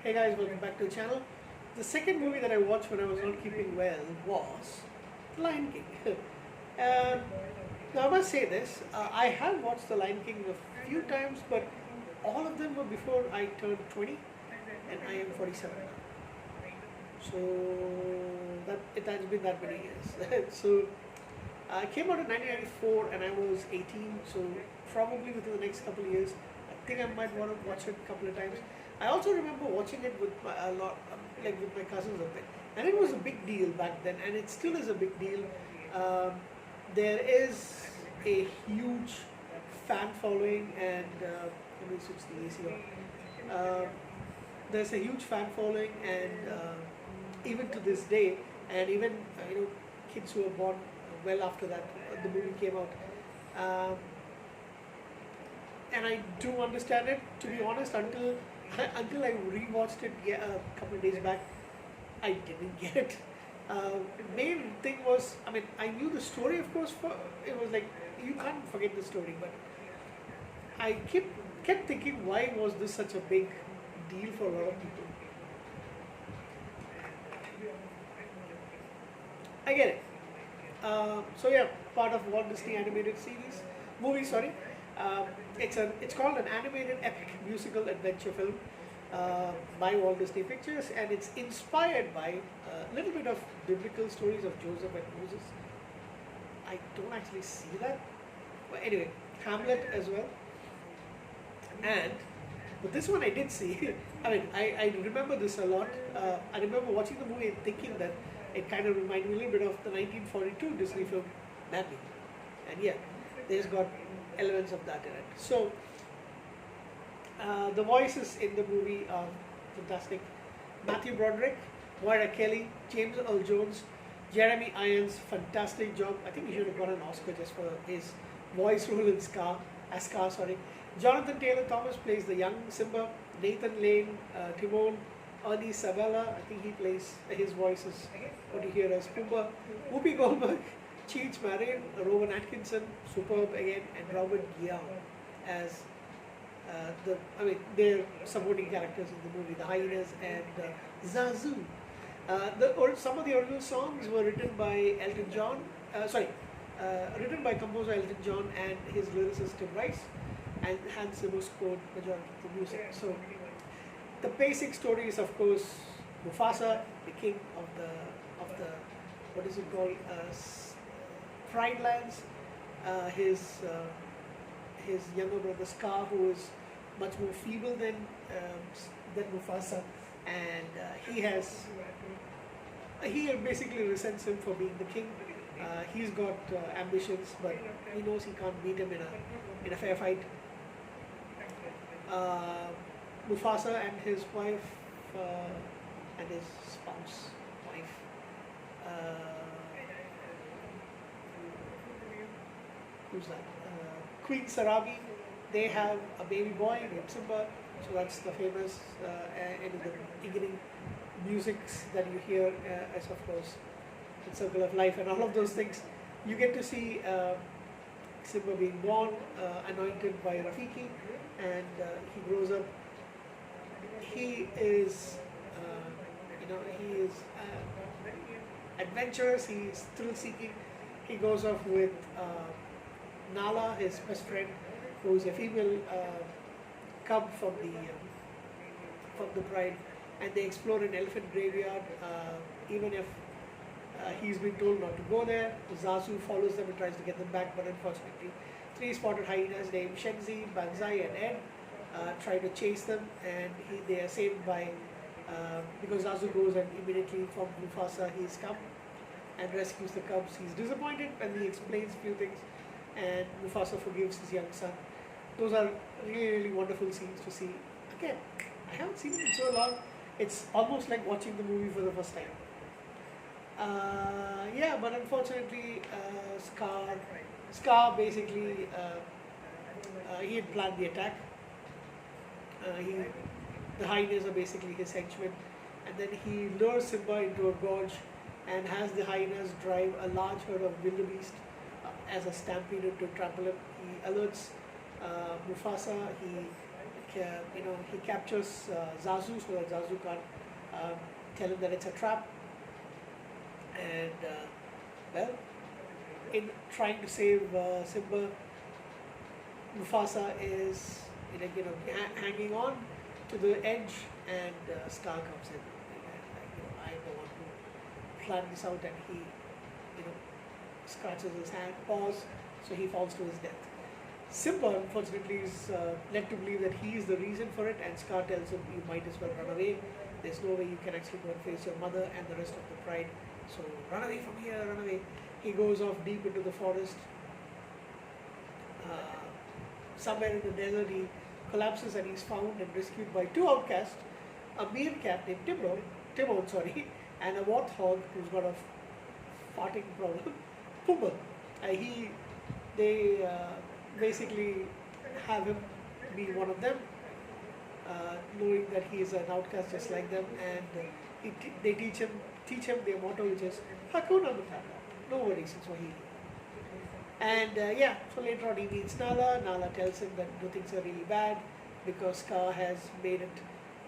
Hey guys, welcome back to the channel. The second movie that I watched when I was not keeping well was The Lion King. um, Now I must say this, I have watched The Lion King a few times, but all of them were before I turned 20 and I am 47 now. So it has been that many years. So I came out in 1994 and I was 18, so probably within the next couple of years, I think I might want to watch it a couple of times. I also remember watching it with a lot, like with my cousins a bit, and it was a big deal back then, and it still is a big deal. Um, there is a huge fan following, and let me switch the AC on. There's a huge fan following, and even to this day, and even kids who were born well after that the movie came out. Um, and I do understand it. To be honest, until I rewatched it a couple of days back, I didn't get it. Main thing was, I mean, I knew the story, of course. It was like you can't forget the story, but I kept thinking, why was this such a big deal for a lot of people? I get it. So yeah, part of Walt Disney animated series movie. Sorry, it's called an animated epic musical adventure film by Walt Disney Pictures, and it's inspired by a little bit of biblical stories of Joseph and Moses. I don't actually see that, but anyway, Hamlet as well, and but this one I did see. I mean, I remember this a lot. I remember watching the movie and thinking that it kind of reminded me a little bit of the 1942 Disney film Bambi. And yeah, there's got elements of that in it. So, the voices in the movie are fantastic. Matthew Broderick, Moira Kelly, James Earl Jones, Jeremy Irons, fantastic job. I think he should have got an Oscar just for his voice role in Scar, sorry. Jonathan Taylor Thomas plays the young Simba. Nathan Lane, Timon, Ernie Sabella, I think he plays, his voice is what you hear as Pumbaa. Whoopi Goldberg, Cheech Marin, Rowan Atkinson, superb again, and Robert Guillaume as they're supporting characters in the movie, the hyenas and Zazu. Some of the original songs were written by Elton John, written by composer Elton John and his lyricist Tim Rice, and Hans Zimmer scored majority of the music. So the basic story is, of course, Mufasa, the king of the what is it called, Pride Lands. His younger brother Scar, who is much more feeble than Mufasa, and he basically resents him for being the king. He's got ambitions, but he knows he can't beat him in a fair fight. Mufasa and his wife and his wife, who's that? Queen Sarabi. They have a baby boy named Simba. So that's the famous and the beginning musics that you hear, as of course, the Circle of Life and all of those things. You get to see Simba being born, anointed by Rafiki, and he grows up. He is, adventurous. He is thrill-seeking. He goes off with Nala, his best friend, who is a female cub from the pride, and they explore an elephant graveyard. Even if he's been told not to go there, Zazu follows them and tries to get them back, but unfortunately, three spotted hyenas named Shenzi, Banzai, and Ed try to chase them, and they are saved by because Zazu goes and immediately informs Mufasa he's come and rescues the cubs. He's disappointed and he explains a few things, and Mufasa forgives his young son. Those are really, really wonderful scenes to see. Again, I haven't seen it in so long. It's almost like watching the movie for the first time. Yeah, but unfortunately, Scar basically he had planned the attack. The hyenas are basically his henchmen, and then he lures Simba into a gorge and has the hyenas drive a large herd of wildebeest as a stampede to trample him. He alerts Mufasa. He he captures Zazu so that Zazu can't um, tell him that it's a trap. And well, in trying to save Simba, Mufasa is hanging on to the edge, and Scar comes in, and I'm the one who planned this out, and he scratches his hand, paws, so he falls to his death. Simba, unfortunately, is led to believe that he is the reason for it, and Scar tells him, "You might as well run away. There's no way you can actually go and face your mother and the rest of the pride. So run away from here, run away." He goes off deep into the forest. Uh, Somewhere in the desert, he collapses and he's found and rescued by two outcasts, a meerkat named Timon, and a warthog who's got a farting problem, Pumbaa. They basically have him be one of them, knowing that he is an outcast just like them, and they teach him their motto, which is Hakuna Matata, no worries in Swahili. And so later on he meets Nala. Nala tells him that things are really bad because Scar has made it,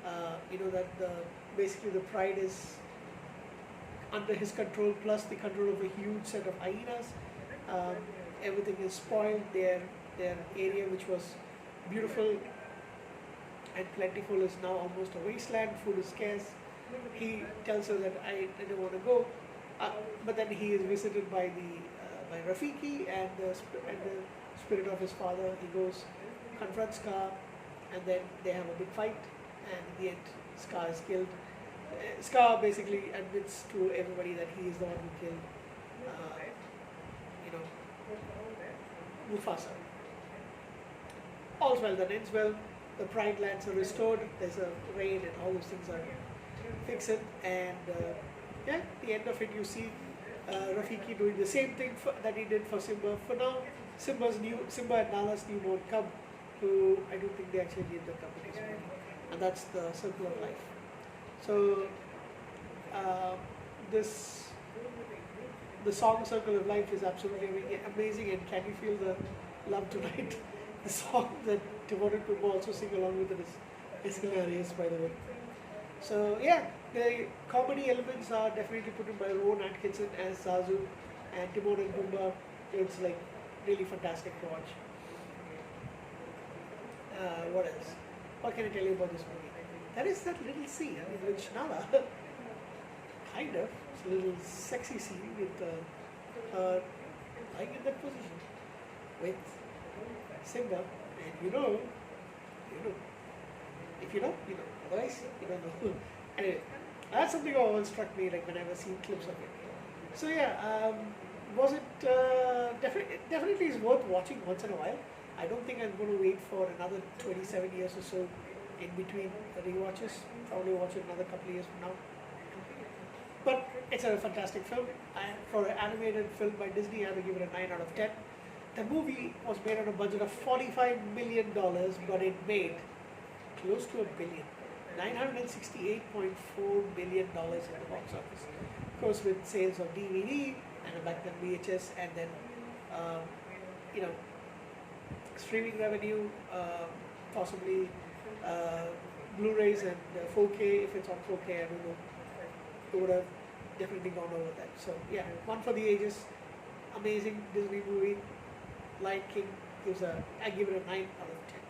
that basically the pride is under his control, plus the control of a huge set of hyenas. Everything is spoiled. Their area, which was beautiful and plentiful, is now almost a wasteland. Food is scarce. He tells her that I don't want to go, but then he is visited by by Rafiki and the spirit of his father. He goes, confronts Scar, and then they have a big fight, and in the end Scar is killed. Scar basically admits to everybody that he is the one who killed Mufasa. All's well that ends well. The Pride lands are restored. There's a raid and all those things are fixed. And the end of it, you see Rafiki doing the same thing that he did for Simba. For now, Simba and Nala's newborn cub, who I don't think they actually need the cub at this point. And that's the circle of life. So the song "Circle of Life" is absolutely amazing, and can you feel the love tonight? The song that Timon and Pumbaa also sing along with it is hilarious, by the way. So the comedy elements are definitely put in by Rowan Atkinson as Zazu, and Timon and Pumbaa. It's like really fantastic to watch. What else? What can I tell you about this movie? There is that little scene in which Nala, kind of, it's a little sexy scene with her lying in that position with Simba, and you know. If you know, you know. Otherwise, you don't know. Anyway, that's something that always struck me, like when I was seeing clips of it. So was it definitely is worth watching once in a while. I don't think I'm going to wait for another 27 years or so in between rewatches. Probably watch it another couple of years from now. But it's a fantastic film. For an animated film by Disney, I would give it a 9 out of 10. The movie was made on a budget of $45 million, but it made close to $1 billion. $968.4 million in the box office. Of course, with sales of DVD and back then VHS, and then streaming revenue, possibly Blu-rays and 4K. If it's on 4K, I don't know. It would have definitely gone over that. So one for the ages. Amazing Disney movie. Lion King I give it a 9 out of 10.